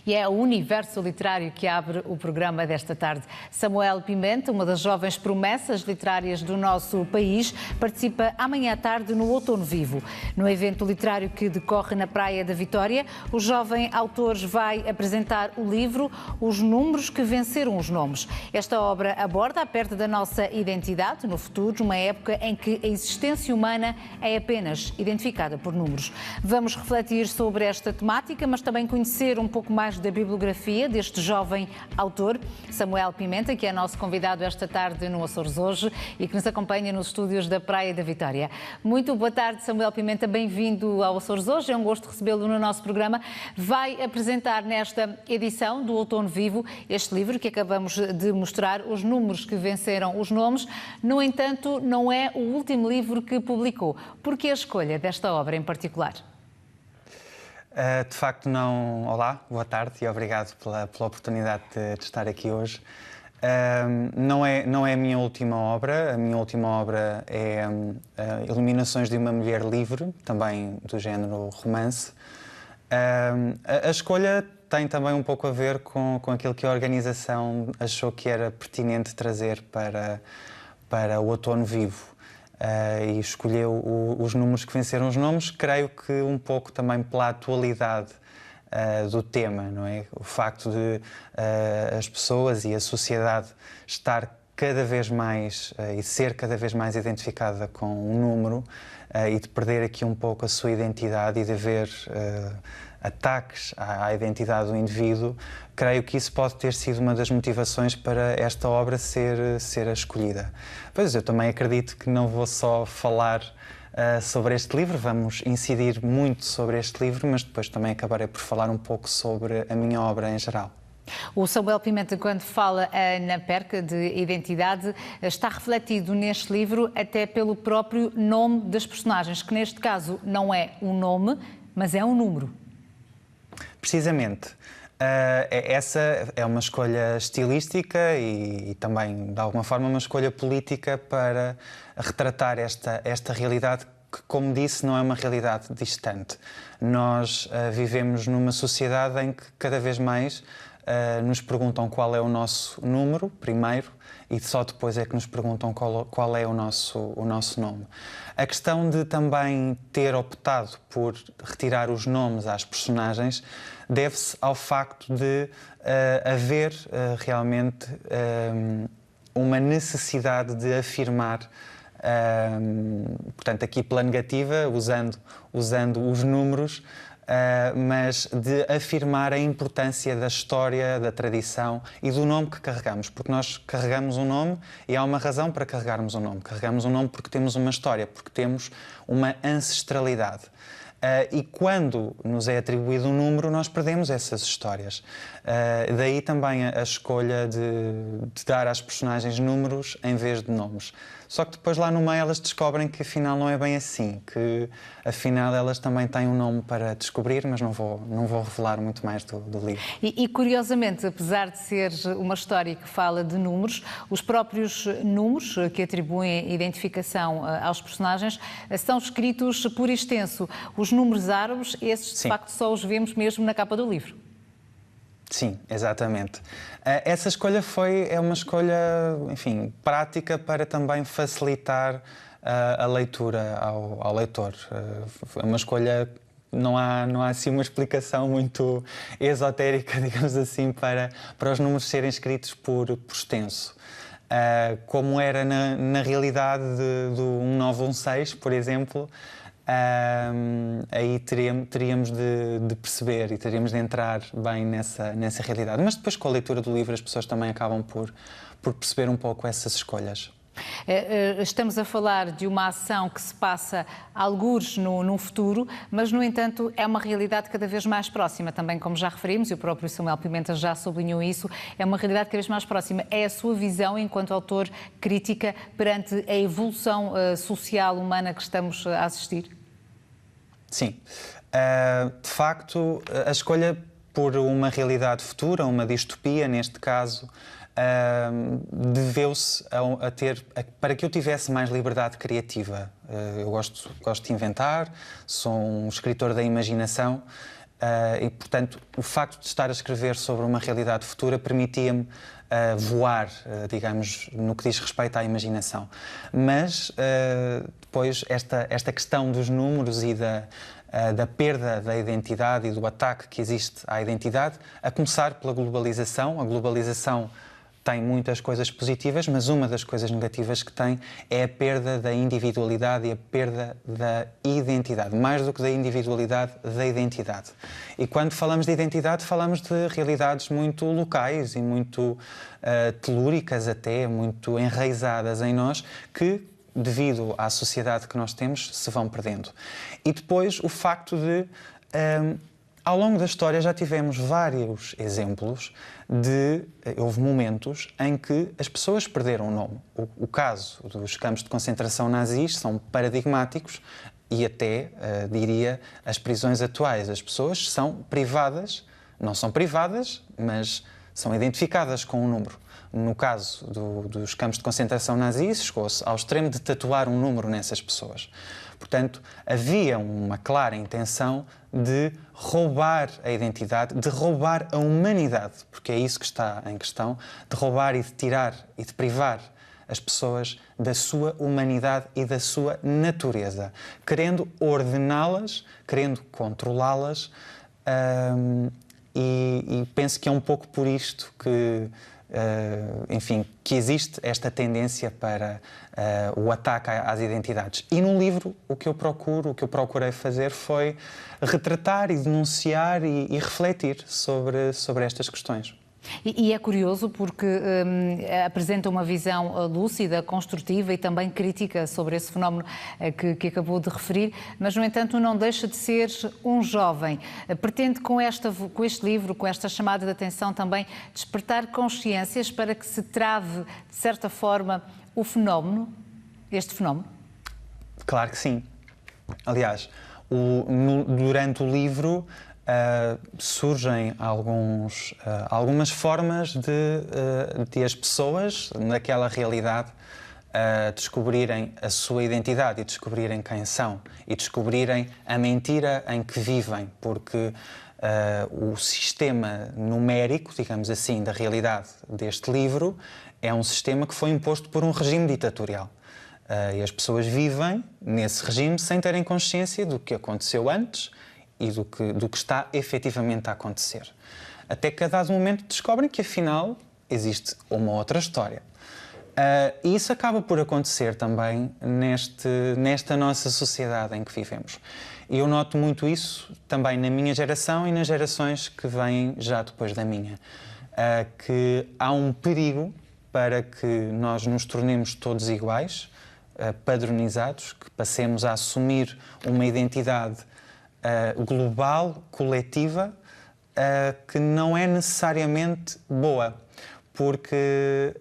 E é o universo literário que abre o programa desta tarde. Samuel Pimenta, uma das jovens promessas literárias do nosso país, participa amanhã à tarde no Outono Vivo. No evento literário que decorre na Praia da Vitória, o jovem autor vai apresentar o livro Os Números que Venceram os Nomes. Esta obra aborda a perda da nossa identidade no futuro, numa época em que a existência humana é apenas identificada por números. Vamos refletir sobre esta temática, mas também conhecer um pouco mais da bibliografia deste jovem autor, Samuel Pimenta, que é nosso convidado esta tarde no Açores Hoje e que nos acompanha nos estúdios da Praia da Vitória. Muito boa tarde, Samuel Pimenta, bem-vindo ao Açores Hoje, é um gosto recebê-lo no nosso programa. Vai apresentar nesta edição do Outono Vivo este livro que acabamos de mostrar, Os Números que Venceram os Nomes. No entanto, não é o último livro que publicou. Por que a escolha desta obra em particular? De facto, não. Olá, boa tarde e obrigado pela oportunidade de estar aqui hoje. Não é a minha última obra. A minha última obra é Iluminações de uma Mulher Livre, também do género romance. A escolha tem também um pouco a ver com aquilo que a organização achou que era pertinente trazer para o Outono Vivo. E escolheu os números que venceram os nomes, creio que um pouco também pela atualidade do tema, não é? O facto de as pessoas e a sociedade estar cada vez mais e ser cada vez mais identificada com um número e de perder aqui um pouco a sua identidade e de haver ataques à identidade do indivíduo, creio que isso pode ter sido uma das motivações para esta obra ser a escolhida. Pois eu também acredito que não vou só falar sobre este livro, vamos incidir muito sobre este livro, mas depois também acabarei por falar um pouco sobre a minha obra em geral. O Samuel Pimenta, quando fala na perca de identidade, está refletido neste livro até pelo próprio nome das personagens, que neste caso não é um nome, mas é um número. Precisamente. Essa é uma escolha estilística e também, de alguma forma, uma escolha política para retratar esta realidade que, como disse, não é uma realidade distante. Nós vivemos numa sociedade em que cada vez mais nos perguntam qual é o nosso número, primeiro, e só depois é que nos perguntam qual é o nosso nome. A questão de também ter optado por retirar os nomes às personagens deve-se ao facto de haver realmente uma necessidade de afirmar, portanto, aqui pela negativa, usando os números, mas de afirmar a importância da história, da tradição e do nome que carregamos, porque nós carregamos um nome e há uma razão para carregarmos um nome. Carregamos um nome porque temos uma história, porque temos uma ancestralidade. E quando nos é atribuído um número, nós perdemos essas histórias. Daí também a escolha de dar às personagens números em vez de nomes. Só que depois lá no meio elas descobrem que afinal não é bem assim, que afinal elas também têm um nome para descobrir, mas não vou revelar muito mais do livro. E curiosamente, apesar de ser uma história que fala de números, os próprios números que atribuem identificação aos personagens são escritos por extenso. Os números árabes, esses de facto só os vemos mesmo na capa do livro. Sim, exatamente. Essa escolha é uma escolha, enfim, prática para também facilitar a leitura ao leitor. É uma escolha, não há assim uma explicação muito esotérica, digamos assim, para os números serem escritos por extenso. Como era na realidade do 1916, por exemplo, aí teríamos de perceber e teríamos de entrar bem nessa realidade. Mas depois, com a leitura do livro, as pessoas também acabam por perceber um pouco essas escolhas. Estamos a falar de uma ação que se passa algures no futuro, mas, no entanto, é uma realidade cada vez mais próxima, também como já referimos, e o próprio Samuel Pimenta já sublinhou isso, é uma realidade cada vez mais próxima. É a sua visão, enquanto autor, crítica perante a evolução social humana que estamos a assistir? Sim. De facto, a escolha por uma realidade futura, uma distopia, neste caso, deveu-se para que eu tivesse mais liberdade criativa. Eu gosto de inventar, sou um escritor da imaginação E, portanto, o facto de estar a escrever sobre uma realidade futura permitia-me voar, digamos, no que diz respeito à imaginação. Mas, depois, esta questão dos números e da perda da identidade e do ataque que existe à identidade, a começar pela globalização. A globalização tem muitas coisas positivas, mas uma das coisas negativas que tem é a perda da individualidade e a perda da identidade. Mais do que da individualidade, da identidade. E quando falamos de identidade, falamos de realidades muito locais e muito telúricas até, muito enraizadas em nós, que, devido à sociedade que nós temos, se vão perdendo. E depois o facto de... ao longo da história já tivemos vários exemplos houve momentos em que as pessoas perderam o nome. O caso dos campos de concentração nazis são paradigmáticos e até, diria, as prisões atuais. As pessoas são privadas, não são privadas, mas são identificadas com um número. No caso dos campos de concentração nazis, chegou-se ao extremo de tatuar um número nessas pessoas. Portanto, havia uma clara intenção de roubar a identidade, de roubar a humanidade, porque é isso que está em questão, de roubar e de tirar e de privar as pessoas da sua humanidade e da sua natureza, querendo ordená-las, querendo controlá-las, e penso que é um pouco por isto que... enfim, que existe esta tendência para o ataque às identidades. E no livro o que eu procurei fazer foi retratar e denunciar e refletir sobre estas questões. E é curioso porque apresenta uma visão lúcida, construtiva e também crítica sobre esse fenómeno que acabou de referir, mas, no entanto, não deixa de ser um jovem. Pretende, com este livro, com esta chamada de atenção, também despertar consciências para que se trave, de certa forma, este fenómeno? Claro que sim. Aliás, durante o livro... surgem algumas formas de as pessoas naquela realidade descobrirem a sua identidade e descobrirem quem são e descobrirem a mentira em que vivem, porque o sistema numérico, digamos assim, da realidade deste livro é um sistema que foi imposto por um regime ditatorial. E as pessoas vivem nesse regime sem terem consciência do que aconteceu antes e do que está efetivamente a acontecer. Até que a dado momento descobrem que afinal existe uma outra história. E isso acaba por acontecer também nesta nossa sociedade em que vivemos. E eu noto muito isso também na minha geração e nas gerações que vêm já depois da minha. Que há um perigo para que nós nos tornemos todos iguais, padronizados, que passemos a assumir uma identidade global, coletiva, que não é necessariamente boa, porque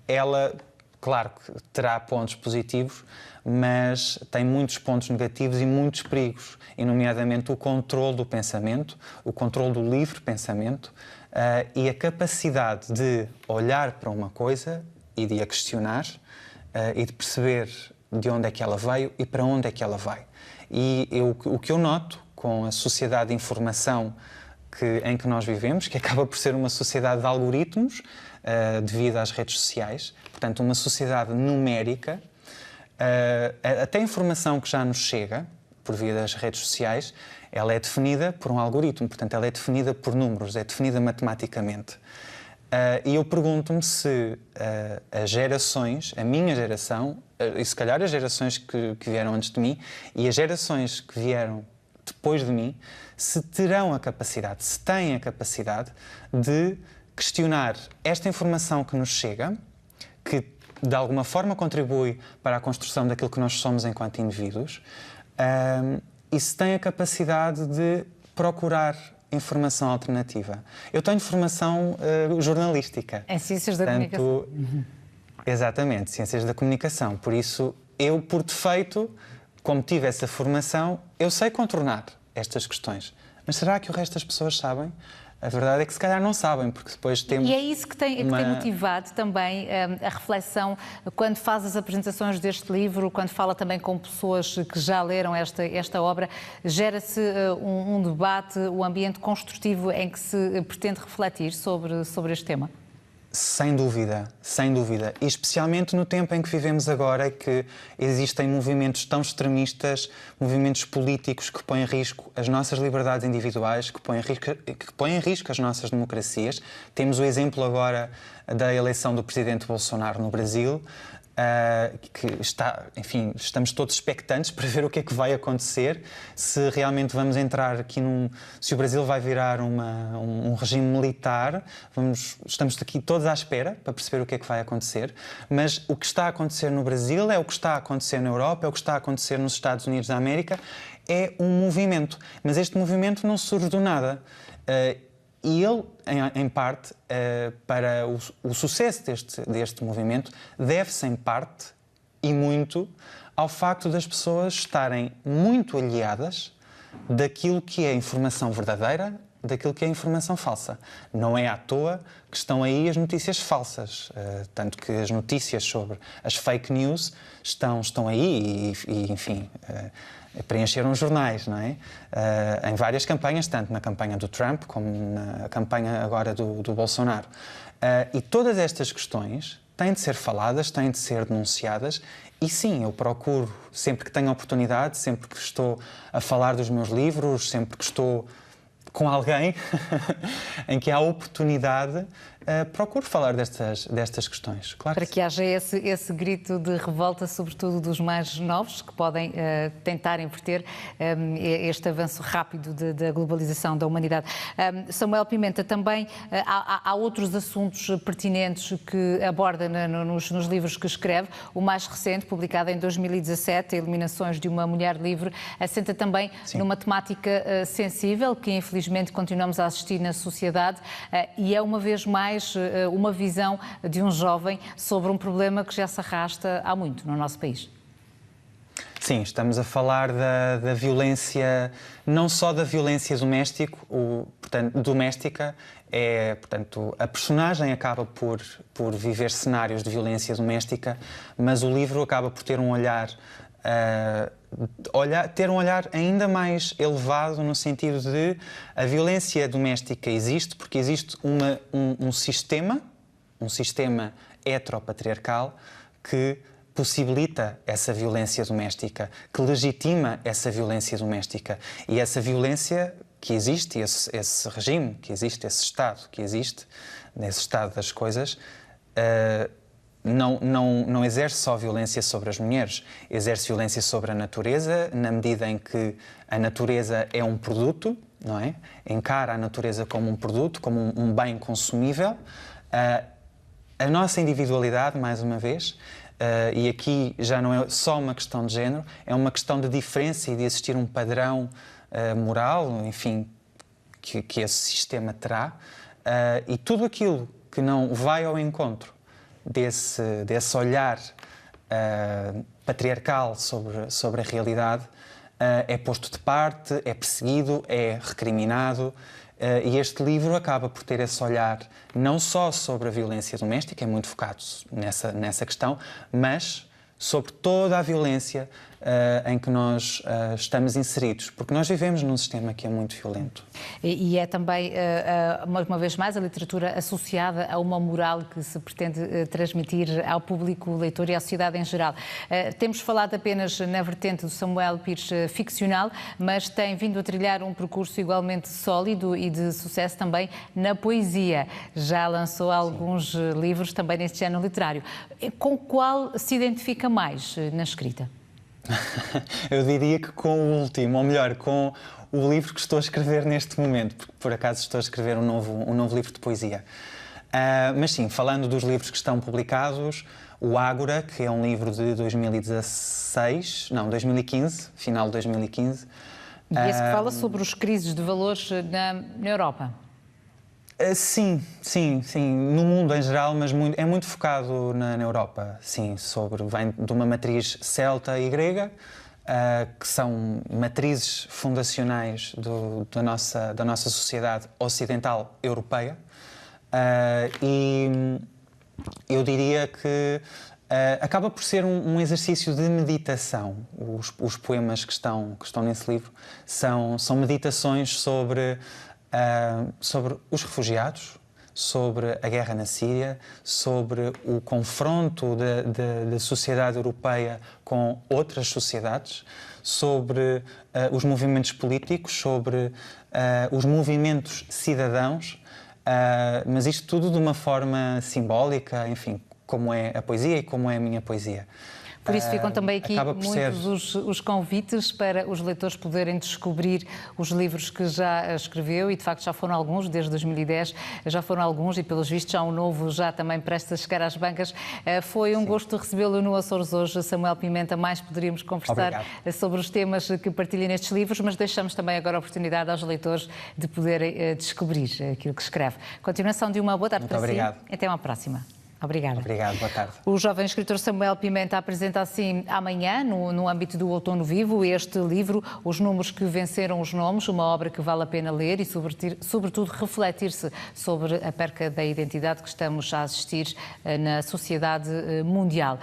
ela, claro que terá pontos positivos, mas tem muitos pontos negativos e muitos perigos, e nomeadamente o controle do pensamento, o controle do livre pensamento e a capacidade de olhar para uma coisa e de a questionar e de perceber de onde é que ela veio e para onde é que ela vai. E o que eu noto com a sociedade de informação em que nós vivemos, que acaba por ser uma sociedade de algoritmos devido às redes sociais, portanto uma sociedade numérica, até a informação que já nos chega por via das redes sociais, ela é definida por um algoritmo, portanto ela é definida por números, é definida matematicamente. E eu pergunto-me se as gerações, a minha geração, e se calhar as gerações que vieram antes de mim e as gerações que vieram depois de mim, se terão a capacidade, se têm a capacidade de questionar esta informação que nos chega, que de alguma forma contribui para a construção daquilo que nós somos enquanto indivíduos, e se têm a capacidade de procurar informação alternativa. Eu tenho formação jornalística. Em Ciências da Comunicação. Exatamente, Ciências da Comunicação. Por isso, eu, por defeito, como tive essa formação, eu sei contornar estas questões. Mas será que o resto das pessoas sabem? A verdade é que se calhar não sabem, porque depois temos... E é isso que tem motivado também a reflexão quando faz as apresentações deste livro, quando fala também com pessoas que já leram esta obra, gera-se um debate, um ambiente construtivo em que se pretende refletir sobre este tema? Sem dúvida, sem dúvida. E especialmente no tempo em que vivemos agora, que existem movimentos tão extremistas, movimentos políticos que põem em risco as nossas liberdades individuais, que põem em risco as nossas democracias. Temos o exemplo agora da eleição do presidente Bolsonaro no Brasil, que está, enfim, estamos todos expectantes para ver o que é que vai acontecer, se realmente vamos entrar aqui se o Brasil vai virar um regime militar, estamos aqui todos à espera para perceber o que é que vai acontecer, mas o que está a acontecer no Brasil é o que está a acontecer na Europa, é o que está a acontecer nos Estados Unidos da América, é um movimento, mas este movimento não surge do nada. E ele, em parte, para o sucesso deste movimento, deve-se, em parte, e muito, ao facto das pessoas estarem muito aliadas daquilo que é informação verdadeira, daquilo que é informação falsa. Não é à toa que estão aí as notícias falsas, tanto que as notícias sobre as fake news estão aí e enfim... preencheram os jornais, não é? Em várias campanhas, tanto na campanha do Trump como na campanha agora do Bolsonaro. E todas estas questões têm de ser faladas, têm de ser denunciadas e sim, eu procuro, sempre que tenho oportunidade, sempre que estou a falar dos meus livros, sempre que estou com alguém em que há oportunidade, procuro falar destas questões. Claro para que haja esse grito de revolta, sobretudo dos mais novos, que podem tentar inverter este avanço rápido da globalização da humanidade. Samuel Pimenta, também há outros assuntos pertinentes que aborda nos livros que escreve. O mais recente, publicado em 2017, Eliminações de uma Mulher Livre, assenta também numa temática sensível que infelizmente continuamos a assistir na sociedade e é uma vez mais uma visão de um jovem sobre um problema que já se arrasta há muito no nosso país. Sim, estamos a falar da violência, não só da violência doméstica, portanto, a personagem acaba por viver cenários de violência doméstica, mas o livro acaba por ter um olhar ainda mais elevado no sentido de a violência doméstica existe porque existe um sistema heteropatriarcal que possibilita essa violência doméstica, que legitima essa violência doméstica. E essa violência que existe, esse regime que existe, esse Estado que existe, nesse estado das coisas, não exerce só violência sobre as mulheres, exerce violência sobre a natureza, na medida em que a natureza é um produto, não é? Encara a natureza como um produto, como um bem consumível. A nossa individualidade, mais uma vez, e aqui já não é só uma questão de género, é uma questão de diferença e de existir um padrão moral, enfim, que esse sistema terá, e tudo aquilo que não vai ao encontro desse olhar patriarcal sobre a realidade é posto de parte, é perseguido, é recriminado. E este livro acaba por ter esse olhar não só sobre a violência doméstica, é muito focado nessa questão, mas sobre toda a violência em que nós estamos inseridos, porque nós vivemos num sistema que é muito violento. E é também, uma vez mais, a literatura associada a uma moral que se pretende transmitir ao público leitor e à sociedade em geral. Temos falado apenas na vertente do Samuel Pires ficcional, mas tem vindo a trilhar um percurso igualmente sólido e de sucesso também na poesia. Já lançou alguns livros também neste género literário. Com qual se identifica mais na escrita? Eu diria que com o último, ou melhor, com o livro que estou a escrever neste momento, porque por acaso estou a escrever um novo livro de poesia. Mas sim, falando dos livros que estão publicados, o Ágora, que é um livro de 2015, final de 2015. E esse que fala sobre os crises de valores na Europa. Sim, no mundo em geral, mas é muito focado na Europa, sim, vem de uma matriz celta e grega, que são matrizes fundacionais da nossa sociedade ocidental europeia. E eu diria que acaba por ser um exercício de meditação. Os poemas que estão nesse livro são meditações sobre os refugiados, sobre a guerra na Síria, sobre o confronto da sociedade europeia com outras sociedades, sobre os movimentos políticos, sobre os movimentos cidadãos, mas isto tudo de uma forma simbólica, enfim, como é a poesia e como é a minha poesia. Por isso ficam também aqui muitos os convites para os leitores poderem descobrir os livros que já escreveu, e de facto já foram alguns, desde 2010 já foram alguns, e pelos vistos já um novo já também presta a chegar às bancas. Foi um gosto recebê-lo no Açores hoje, Samuel Pimenta. Mais poderíamos conversar sobre os temas que partilha nestes livros, mas deixamos também agora a oportunidade aos leitores de poderem descobrir aquilo que escreve. Continuação de uma boa tarde para si. Até uma próxima. Obrigada. Obrigado, boa tarde. O jovem escritor Samuel Pimenta apresenta assim amanhã, no âmbito do Outono Vivo, este livro, Os Números que Venceram os Nomes, uma obra que vale a pena ler e, sobretudo, refletir-se sobre a perca da identidade que estamos a assistir na sociedade mundial.